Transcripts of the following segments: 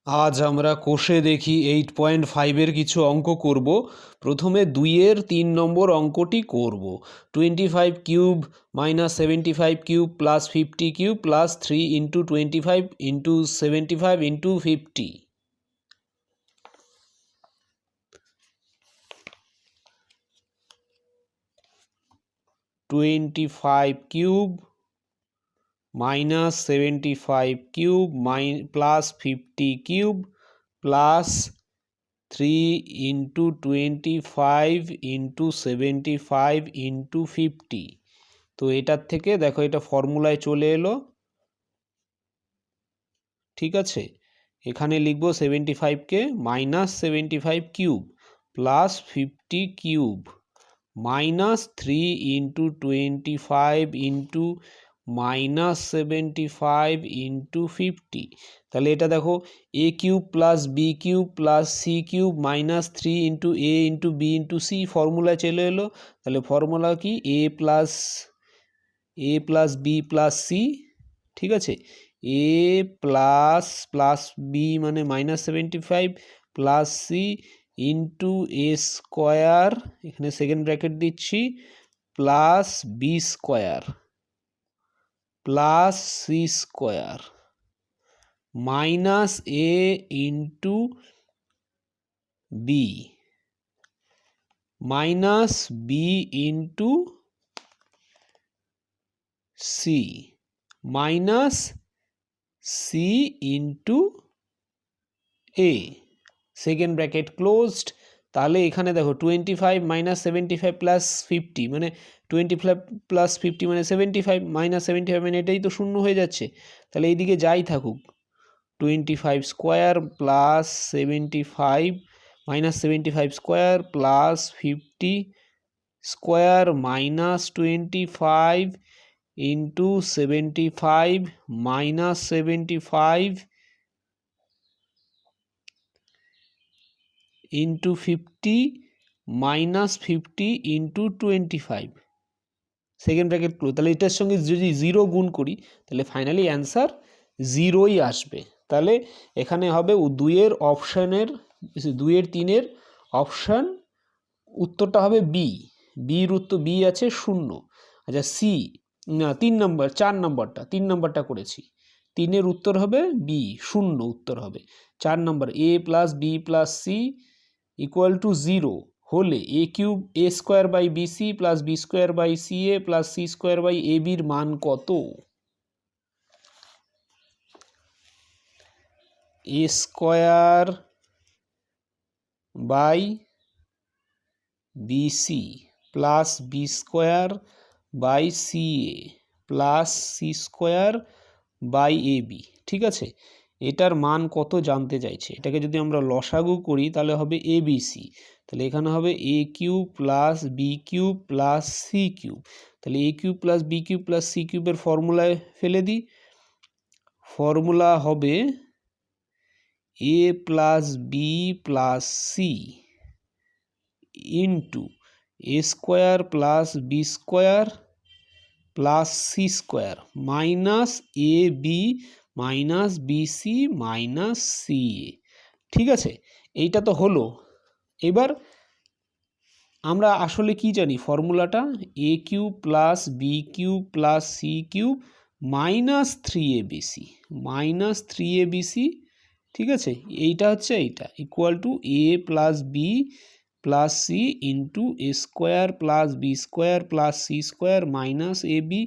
আজ আমরা কোষে দেখি 8.5-এর কিছু অঙ্ক করব। প্রথমে 2-এর 3 নম্বর অঙ্কটি করব। 25 cube minus 75 cube plus 50 cube plus 3 into 25 into 75 into 50। 25 cube minus 75 cube plus 50 cube plus 3 into 25 into 75 into 50। তো এটার থেকে দেখো এটা ফর্মুলায় চলে এলো, ঠিক আছে। এখানে লিখব 75কে minus 75 cube plus 50 cube minus 3 into 25 into minus 75 into 50। তাহলে এটা দেখো A cube plus B cube plus C cube minus 3 into A into B into C ফর্মুলায় চলে এলো। তাহলে ফর্মুলা কি A plus B plus C, ঠিক আছে। এ প্লাস প্লাস বি মানে minus 75 plus C into A square, এখানে second bracket দিচ্ছি, plus B square plus C square minus A into B minus B into C minus C into A, second bracket closed. তাহলে এখানে দেখো 25 minus 75 plus 50 মানে 25 plus 50 মানে 75 minus 75 মানে এটাই তো শূন্য হয়ে যাচ্ছে। তাহলে এইদিকে যাই থাকুক 25 square plus 75 minus 75 square plus 50 square minus 25 into 75 minus 75 into 50 minus 50 into 25, second bracket close. তাহলে এটার সঙ্গে যদি 0 গুণ করি তাহলে ফাইনালি অ্যান্সার 0ই আসবে। তাহলে এখানে হবে 2-এর অপশানের 2-এর 3-এর অপশান উত্তরটা হবে বি। বির উত্তর বি আছে 0। আচ্ছা সি না 4 নম্বরটা করেছি, 3-এর উত্তর হবে বি, 0 উত্তর হবে। 4 number A plus B plus C equal to 0 হলে A cube A square by B C plus B square by C A plus C square by A বির মান কত? A square by B C plus B square by C A plus C square by A B, ঠিক আছে। এটার মান কত জানতে চাইছে। এটাকে যদি আমরা লসাগু করি তাহলে হবে এ বি সি। তাহলে এখানে হবে A cube plus B cube plus C cube. তাহলে A cube plus B cube plus C কিউবের ফর্মুলায় ফেলে দিই। ফর্মুলা হবে A plus B plus C into A square plus B square plus C square minus A B minus B C minus C A, ঠিক আছে। এইটা তো হলো। এবার আমরা আসলে কি জানি ফর্মুলাটা, A cube plus B cube plus C cube minus 3abc minus 3abc, ঠিক আছে। এইটা হচ্ছে এইটা equal to A plus B plus C into A square plus B square plus C square minus A B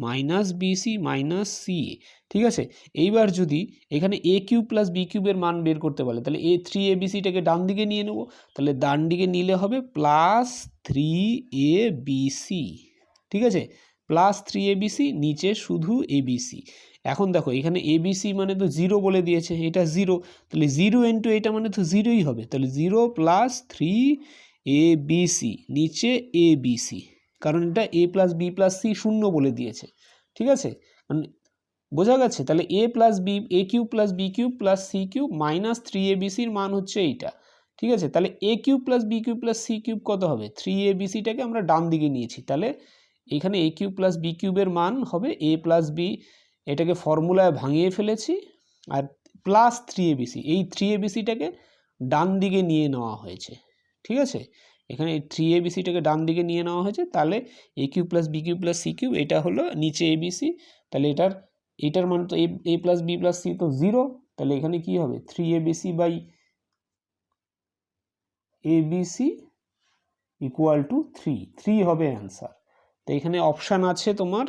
minus B C minus C A, ঠিক আছে। এইবার যদি এখানে এ কিউব প্লাস বি কিউবের মান বের করতে বলে তাহলে এ 3abcটাকে ডান দিকে নিয়ে নেব। তাহলে ডান দিকে নিলে হবে প্লাস 3abc, ঠিক আছে। প্লাস 3abc, নিচে শুধু abc। এখন দেখো এখানে এবিসি মানে তো 0 বলে দিয়েছে, এটা 0, তাহলে 0 ইন্টু এটা মানে তো 0ই হবে। তাহলে 0 প্লাস 3abc নিচে abc, কারণ এটা A plus B plus C 0 বলে দিয়েছে, ঠিক আছে। বোঝা গেছে। তাহলে A plus B A cube plus B cube plus C cube minus 3abcর মান হচ্ছে এইটা, ঠিক আছে। তাহলে A cube plus B cube plus C cube কত হবে? 3abcটাকে আমরা ডান দিকে নিয়েছি, তাহলে এখানে এ কিউব প্লাস বি কিউবের মান হবে এ প্লাস বি, এটাকে ফর্মুলায় ভাঙিয়ে ফেলেছি, আর প্লাস 3abc, এই 3abcটাকে ডান দিকে নিয়ে নেওয়া হয়েছে, ঠিক আছে। এখানে 3abcটাকে ডান দিকে নিয়ে নেওয়া হয়েছে, তাহলে a cube plus B cube plus C cube, এটা হলো নিচে abc, তাহলে এটার মান তো a plus B plus C তো 0, তাহলে এখানে কি হবে 3abc by abc equal to 3 হবে অ্যান্সার। তো এখানে অপশান আছে তোমার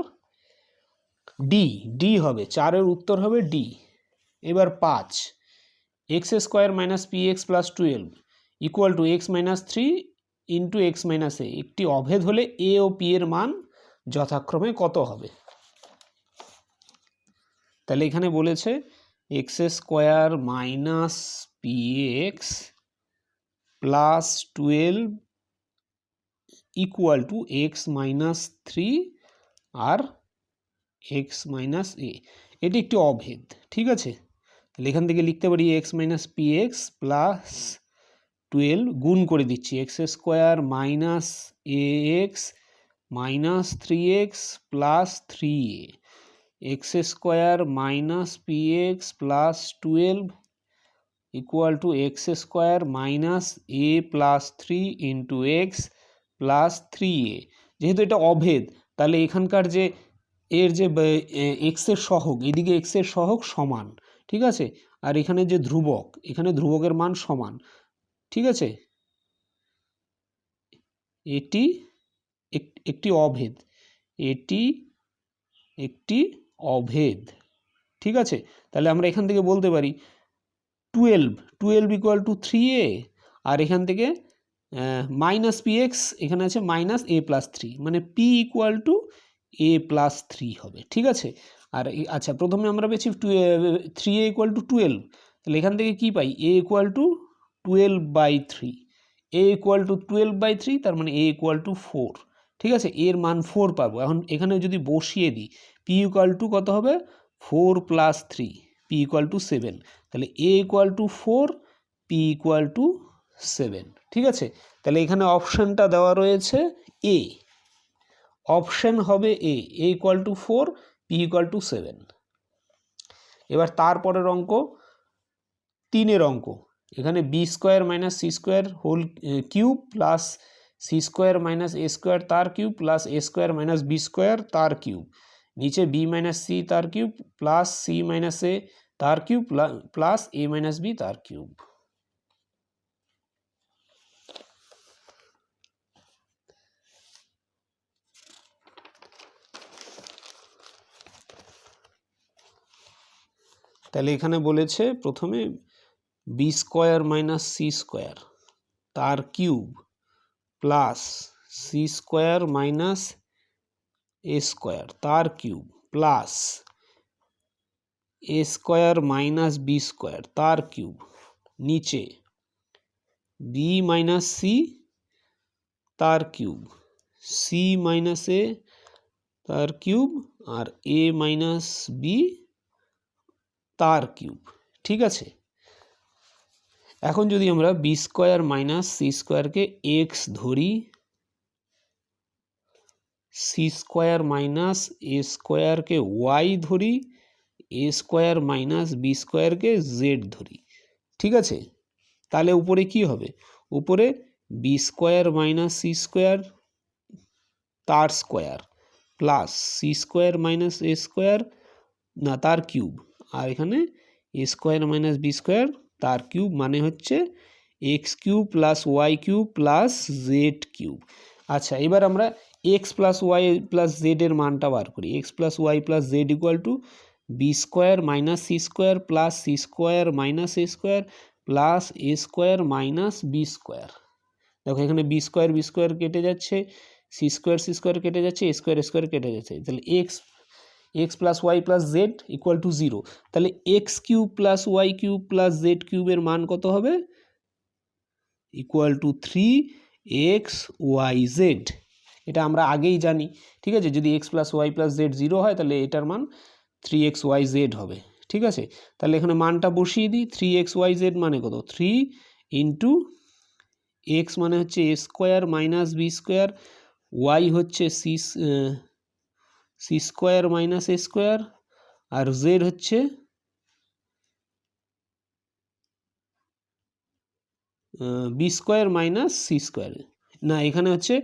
ডি হবে, 4-এর উত্তর হবে ডি। এবার 5, X square minus P X plus 12 equal to X minus 3 into X minus A, একটি অভেদ হলে এ ও পি এর মান যথাক্রমে কত হবে? তাহলে এখানে বলেছে X square minus P X plus 12 equal to X minus 3 আর এক্স মাইনাস এ, এটি একটি অভেদ, ঠিক আছে। তাহলে এখান থেকে লিখতে পারি x minus P X plus 12 গুণ করে দিচ্ছি x square minus A x minus 3x plus 3a, x square minus P X plus 12 equal to x square minus A plus 3 into x plus 3a। যেহেতু এটা অভেদ, তাহলে এখানকার যে এর যে এক্সের সহগ, এদিকে এক্সের সহগ সমান, ঠিক আছে, আর এখানে যে ধ্রুবক, এখানে ধ্রুবকের মান সমান, ঠিক আছে। এটি একটি অভেদ, এটি একটি অভেদ, ঠিক আছে। তাহলে আমরা এখান থেকে বলতে পারি 12 ইকুয়াল টু 3a, আর এখান থেকে মাইনাস পি এক্স, এখানে আছে মাইনাস এ প্লাস 3, মানে P equal to A plus 3 হবে, ঠিক আছে। আর আচ্ছা, প্রথমে আমরা পেয়েছি 3a ইকুয়াল টু 12, তাহলে এখান থেকে কি পাই a equal two 12/3, a equal two 12/3, তার মানে a ইকুয়াল টু 4, ঠিক আছে। এর মান 4 পাবো। এখন এখানে যদি বসিয়ে দিই p ইকুয়াল টু কত হবে 4 প্লাস 3, p ইকুয়াল টু 7, তাহলে a equal to 4, p equal to 7, ঠিক আছে। তাহলে এখানে অপশানটা দেওয়া রয়েছে এ, অপশান হবে A equal to 4, p equal to 7। এবার তারপরের অঙ্ক 3-এর অঙ্ক, এখানে B square minus C square whole cube plus C square minus A square তার cube plus A square minus B square তার কিউব, নিচে বি মাইনাস সি তার cube plus C minus A তার cube plus A minus B তার cube. তাহলে এখানে বলেছে প্রথমে B square minus C square তার cube plus C square minus A square তার cube plus A square minus B square তার কিউব, নিচে বি মাইনাস সি তার কিউব, সি মাইনাস এ তার কিউব আর এ মাইনাস বি তার cube, ঠিক আছে। এখন যদি আমরা বি স্কোয়ার মাইনাস সি স্কোয়ারকে এক্স ধরি, সি স্কোয়ার মাইনাস এ স্কোয়ারকে ওয়াই ধরি, এ স্কোয়ার মাইনাস বি স্কোয়ারকে জেড ধরি, ঠিক আছে। তাহলে উপরে কি হবে, উপরে B square minus C square তার square plus C square minus A square না তার কিউব, আর এখানে A square minus B square তার কিউব, মানে হচ্ছে X cube plus Y cube plus Z cube. আচ্ছা, এবার আমরা X plus Y plus Z এর মানটা বার করি। X plus Y plus Z equal to B square minus C square plus C square minus A square plus A square minus B square. দেখো এখানে B square কেটে যাচ্ছে, C square কেটে যাচ্ছে, এ স্কোয়ার কেটে যাচ্ছে, তাহলে X plus Y plus Z equal to 0। তাহলে X cube plus Y cube plus Z কিউবের মান কত হবে, equal to 3x y z। এটা আমরা আগেই জানি, ঠিক আছে। যদি X plus Y plus Z 0 হয়, তাহলে এটার মান 3x y z হবে, ঠিক আছে। তাহলে এখানে মানটা বসিয়ে দিই, 3x y z মানে কত, 3 ইন্টু এক্স মানে হচ্ছে A square minus B square, Y হচ্ছে C square minus A square, আর জেড হচ্ছে B square minus C square, না এখানে হচ্ছে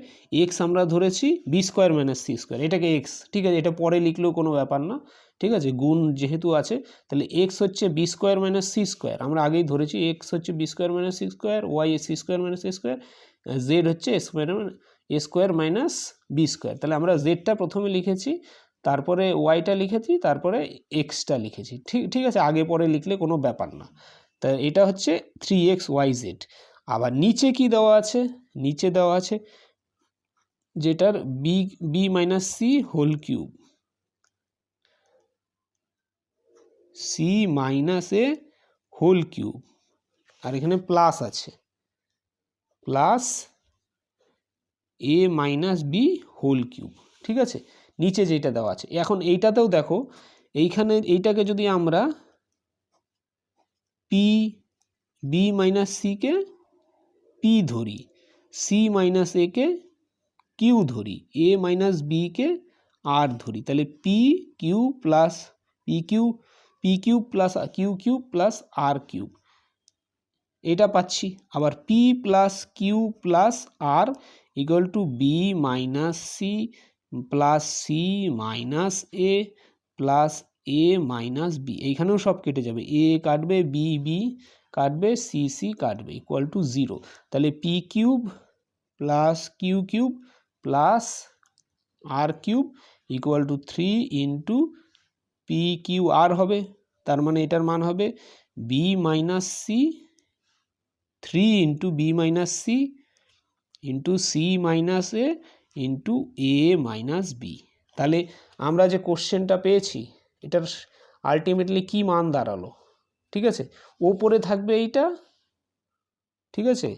এক্স আমরা ধরেছি B square minus C square, এটাকে এক্স, ঠিক আছে, এটা পরে লিখলেও কোনো ব্যাপার না, ঠিক আছে, গুণ যেহেতু আছে, তাহলে এক্স হচ্ছে B square minus C square, আমরা আগেই ধরেছি এক্স হচ্ছে B square minus C square, Y C square minus A square, Z হচ্ছে A square minus B square. তাহলে আমরা জেডটা প্রথমে লিখেছি, তারপরে ওয়াইটা লিখেছি, তারপরে এক্সটা লিখেছি, ঠিক আছে, আগে পরে লিখলে কোনো ব্যাপার না। তা এটা হচ্ছে 3xyz। আবার নিচে কি দেওয়া আছে, নিচে দেওয়া আছে যেটার B minus C whole cube, C minus A whole cube, আর এখানে প্লাস আছে, plus A minus B whole cube, ঠিক আছে, নিচে যেটা দেওয়া আছে। এখন এইটাতেও দেখো, এইখানে এইটাকে যদি আমরা পি বি মাইনাস সিকে পি ধরি, সি মাইনাস এ কে কিউ ধরি, এ মাইনাস বি কে আর ধরি, তাহলে P Q plus P Q plus Q cube plus R cube, এটা পাচ্ছি। আবার P plus Q plus R equal to B minus C plus C minus A plus A minus B, এইখানেও সব কেটে যাবে, এ কাটবে বি বি কাটবে C C কাটবে, ইকুয়াল টু 0। তাহলে P cube plus Q cube plus R cube equal to 3 into P Q R হবে, তার মানে এটার মান হবে B minus C 3 into B minus C into C minus A into A minus B. তাহলে আমরা যে কোশ্চেনটা পেয়েছি এটার আলটিমেটলি কি মান দাঁড়ালো, ঠিক আছে, ওপরে থাকবে এইটা, ঠিক আছে,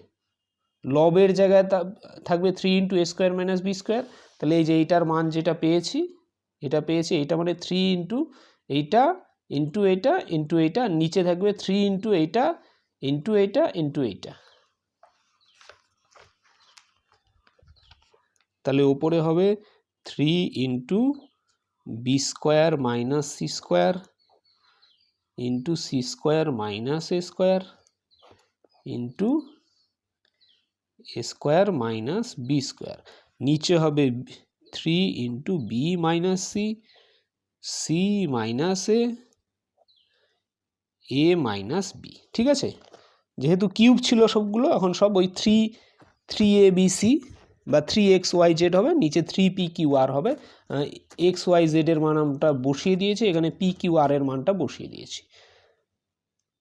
লবের জায়গায় থাকবে 3 into A square minus B square, তাহলে এই যে এইটার মান যেটা পেয়েছি, এটা পেয়েছি, এইটা মানে 3 ইন্টু এইটা ইন্টু এইটা ইন্টু এইটা, নিচে থাকবে 3 ইন্টু এইটা ইন্টু এইটা ইন্টু এইটা, তাহলে ওপরে হবে 3 into B square minus C square into C square minus A square into A square minus B square, নিচে হবে 3 into B minus C C minus A minus B, ঠিক আছে, যেহেতু কিউব ছিল সবগুলো, এখন সব ওই 3abc বা 3xyz হবে, নিচে 3pqr হবে, xyz এর মানটা বসিয়ে দিয়েছি, এখানে pqr এর মানটা বসিয়ে দিয়েছি,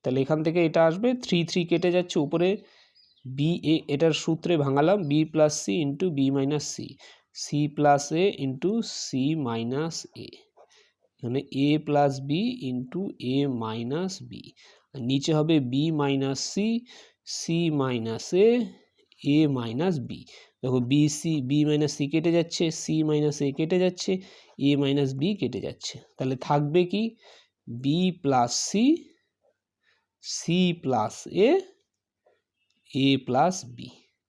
তাহলে এখান থেকে এটা আসবে 3 কেটে যাচ্ছে, উপরে বি এ, এটার সূত্রে ভাঙালাম B plus C into B minus C, C plus A into C minus A, এখানে A plus B into A minus B, নিচে হবে B minus C C minus A minus B, দেখো B minus C কেটে যাচ্ছে, C minus এ কেটে যাচ্ছে, এ minus B কেটে যাচ্ছে, তাহলে থাকবে কি B plus C C plus A plus B,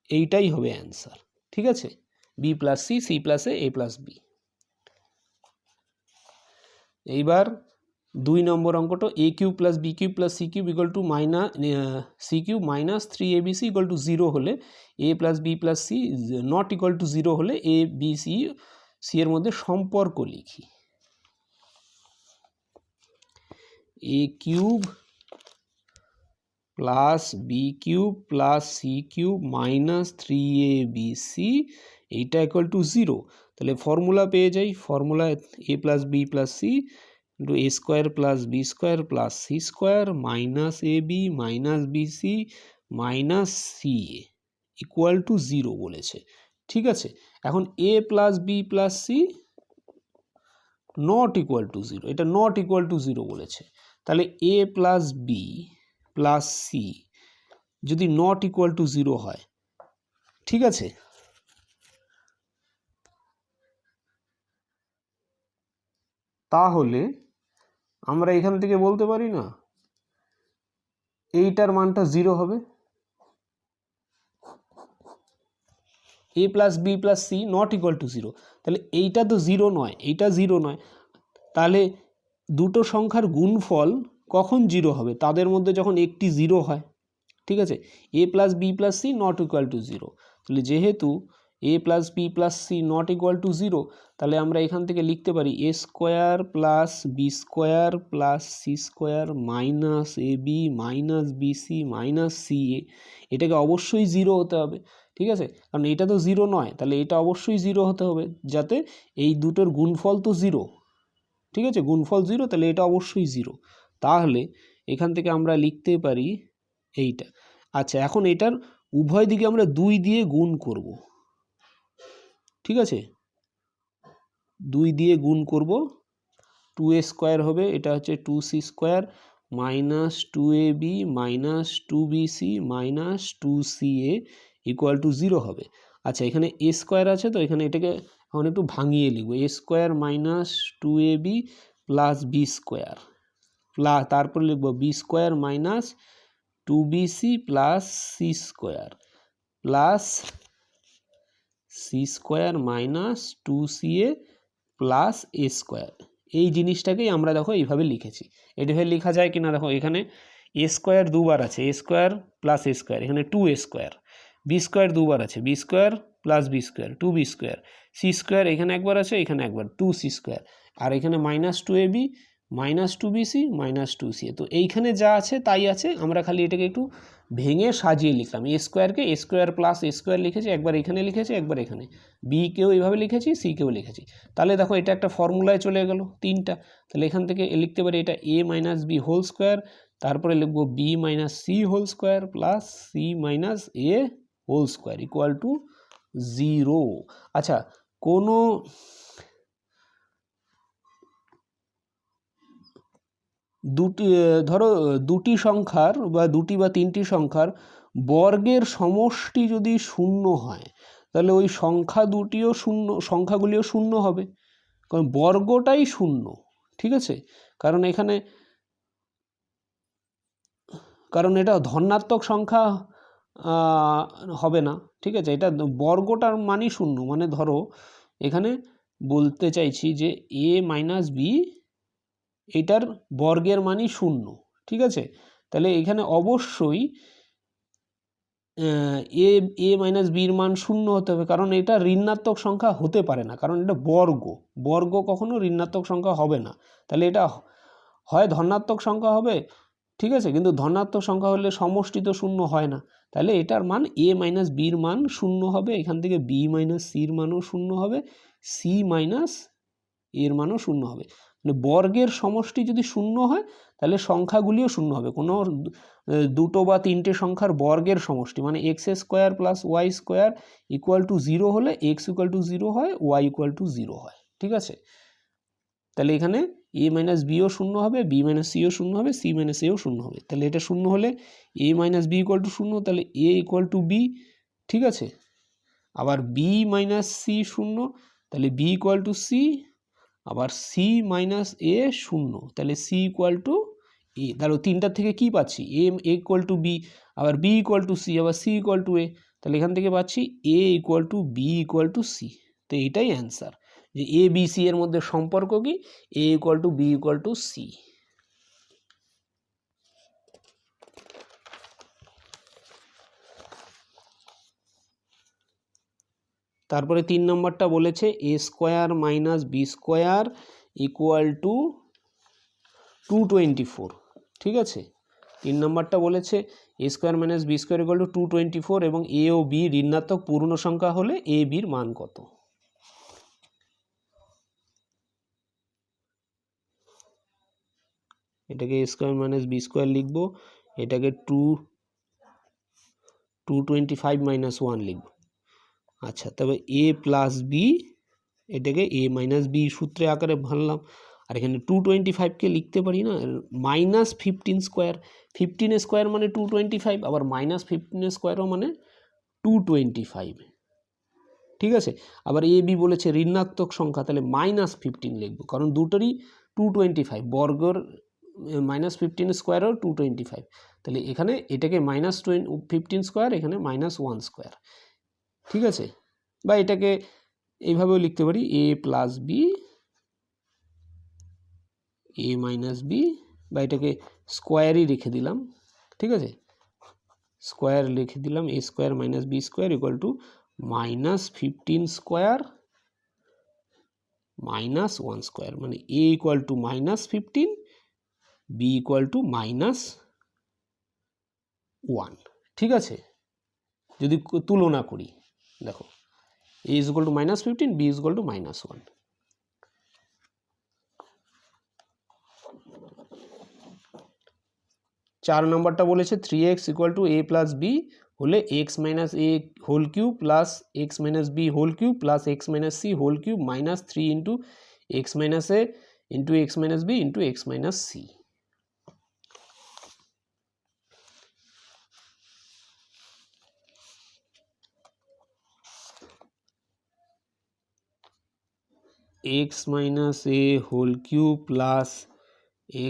এইটাই হবে অ্যান্সার, ঠিক আছে, B plus C C plus A plus B. এইবার 2 নম্বর অঙ্কটা A cube plus B cube plus C cube equal to C cube minus 3abc equal to 0 হলে, A plus B plus C not equal to 0 হলে A B C এর মধ্যে সম্পর্ক লিখি। A cube plus B cube plus C cube minus 3abc এইটা equal to 0, তাহলে formula পেয়ে যাই, formula A plus B plus C into A square plus B square plus C square minus A B minus B C minus C A equal to 0 বলেছে, ঠিক আছে। এখন A plus B plus C not equal to 0, এটা not equal to 0 বলেছে, তাহলে A plus B plus C যদি not equal to 0 হয়, ঠিক আছে, তাহলে আমরা এখান থেকে বলতে পারি না এইটার মানটা 0 হবে, A plus B plus C not equal to 0, তাহলে এইটা তো 0 নয়, এইটা 0 নয়, তাহলে দুটো সংখ্যার গুণফল কখন 0 হবে, তাদের মধ্যে যখন একটি 0 হয়, ঠিক আছে, A plus B plus C not equal to zero. তাহলে যেহেতু A plus B plus C not equal to zero, তাহলে আমরা এখান থেকে লিখতে পারি A square plus B square plus C square minus A B minus B C minus C A. এটাকে অবশ্যই জিরো হতে হবে, ঠিক আছে, কারণ এটা তো জিরো নয়, তাহলে এটা অবশ্যই জিরো হতে হবে, যাতে এই দুটোর গুণফল তো জিরো, ঠিক আছে, গুণফল জিরো, তাহলে এটা অবশ্যই জিরো। তাহলে এখান থেকে আমরা লিখতে পারি এইটা। আচ্ছা, এখন এটার উভয় দিকে আমরা 2 দিয়ে গুণ করব, ঠিক আছে, 2 দিয়ে গুণ করব, 2a স্কোয়ার হবে, এটা হচ্ছে 2c square minus 2ab minus 2bc minus 2ca equal to 0 হবে। আচ্ছা, এখানে a স্কোয়ার আছে, তো এখানে এটাকে এখন একটু ভাঙিয়ে লিখব, a square minus 2ab plus b square plus তারপর লিখব b square minus 2bc plus c square plus c square minus 2ca plus A square. এই জিনিসটাকেই আমরা দেখো এইভাবে লিখেছি। এটাভাবে লেখা যায় কিনা দেখো, এখানে এ স্কোয়ার দুবার আছে, A square plus A square, এখানে 2a স্কোয়ার, বি স্কোয়ার দুবার আছে, B square plus B square 2b square, C square এখানে একবার আছে, এখানে একবার 2c স্কোয়ার, আর এখানে minus 2ab minus 2bc minus 2ca। তো এইখানে যা আছে তাই আছে, আমরা খালি এটাকে একটু ভেঙে সাজিয়ে লিখলাম। এ স্কোয়ারকে এ স্কোয়ার প্লাস এ স্কোয়ার লিখেছি, একবার এখানে লিখেছি, একবার এখানে, বি কেও এইভাবে লিখেছি, সি কেও লিখেছি। তাহলে দেখো এটা একটা ফর্মুলায় চলে গেল 3টা। তাহলে এখান থেকে লিখতে পারি এটা A minus B whole square, তারপরে লিখবো B minus C whole square plus C minus A whole square equal to 0। আচ্ছা, কোনো ধরো দুটি সংখ্যার বা দুটি বা তিনটি সংখ্যার বর্গের সমষ্টি যদি শূন্য হয়, তাহলে ওই সংখ্যা দুটিও শূন্য, সংখ্যাগুলিও শূন্য হবে, কারণ বর্গটাই শূন্য, ঠিক আছে, কারণ এখানে এটা ধনাত্মক সংখ্যা হবে না, ঠিক আছে, এটা বর্গটার মানই শূন্য, মানে ধরো এখানে বলতে চাইছি যে এ মাইনাস বি এটার বর্গের মানই শূন্য, ঠিক আছে, তাহলে এখানে অবশ্যই এ মাইনাস বির মান শূন্য হতে হবে, কারণ এটা ঋণাত্মক সংখ্যা হতে পারে না, কারণ এটা বর্গ কখনো ঋণাত্মক সংখ্যা হবে না। তাহলে এটা হয় ধনাত্মক সংখ্যা হবে, ঠিক আছে, কিন্তু ধনাত্মক সংখ্যা হলে সমষ্টি তো শূন্য হয় না, তাহলে এটার মান এ মাইনাস বির মান শূন্য হবে, এখান থেকে বি মাইনাস সির মানও শূন্য হবে, সি মাইনাস এর মানও শূন্য হবে। মানে বর্গের সমষ্টি যদি শূন্য হয়, তাহলে সংখ্যাগুলিও শূন্য হবে। কোনো দুটো বা তিনটে সংখ্যার বর্গের সমষ্টি, মানে X square plus Y square equal to 0 হলে এক্স ইকুয়াল টু 0 হয়, ওয়াই ইকুয়াল টু 0 হয়, ঠিক আছে। তাহলে এখানে এ মাইনাস বিও শূন্য হবে, বি মাইনাস সিও শূন্য হবে, সি মাইনাস এও শূন্য হবে। তাহলে এটা শূন্য হলে এ মাইনাস বি ইকুয়াল টু শূন্য, তাহলে এ ইকুয়াল টু বি, ঠিক আছে। আবার বি মাইনাস সি শূন্য, তাহলে বি ইকুয়াল টু সি, আবার সি মাইনাস এ শূন্য, তাহলে সি ইকুয়াল টু এ। তাহলে তিনটার থেকে কি পাচ্ছি, এ ইকুয়াল টু বি, আবার বি ইকুয়াল টু সি, আবার সি ইকুয়াল টু এ। তাহলে এখান থেকে পাচ্ছি A equal to B equal to C. তো এইটাই অ্যান্সার, যে এ বি সি এর মধ্যে সম্পর্ক কি, A equal to B equal to C. তারপরে 3 নম্বরটা বলেছে A square minus B square equal to 224, ঠিক আছে। 3 নম্বরটা বলেছে A square minus B square equal to 224 এবং এ ও বি ঋণাত্মক পূর্ণ সংখ্যা হলে এ বির মান কত। এটাকে এ স্কোয়ার মাইনাস বি স্কোয়ার লিখবো, এটাকে 225 মাইনাস 1 লিখবো। আচ্ছা, তবে এ প্লাস বি, এটাকে এ মাইনাস বি সূত্রে আকারে ভাঙলাম, আর এখানে 225কে লিখতে পারি না মাইনাস 15 স্কোয়ার, 15 স্কোয়ার মানে 225, আবার মাইনাস 15 স্কোয়ারও মানে 225, ঠিক আছে। আবার এ বি বলেছে ঋণাত্মক সংখ্যা, তাহলে মাইনাস 15 লিখবো, কারণ দুটোরই 225, বর্গর মাইনাস 15 স্কোয়ারও 225, তাহলে এখানে এটাকে মাইনাস 15 স্কোয়ার, এখানে মাইনাস 1 স্কোয়ার, ঠিক আছে। বা এটাকে এইভাবেও লিখতে পারি এ প্লাস বি, এ মাইনাস বি, বা এটাকে স্কোয়ারই রেখে দিলাম, ঠিক আছে, স্কোয়ার লিখে দিলাম, a square minus B square equal to -15 square minus 1 square, মানে a equal to -15, b equal to -1। ঠিক আছে, যদি তুলনা করি দেখো a is equal to -15, b is equal to -1। 4 নম্বরটা বলেছে 3x equal to a plus B হলে x minus a whole cube plus x minus B whole cube plus x minus C whole cube minus 3 into x minus a into x minus B into x minus C. x minus a whole cube plus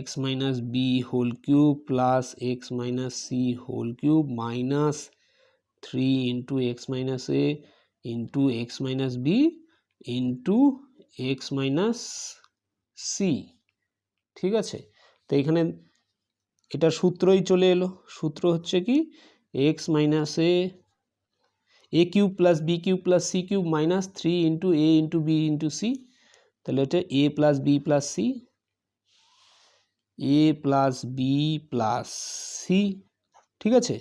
x minus b whole cube plus x minus c whole cube minus 3 into x minus a into x minus b into x minus c। ঠিক আছে, তো এখানে এটা সূত্রই চলে এলো। সূত্র হচ্ছে কি x minus a cube plus B cube plus C cube minus 3 into a into B into C, তাহলে এটা a plus B plus C, a plus B plus C. ঠিক আছে,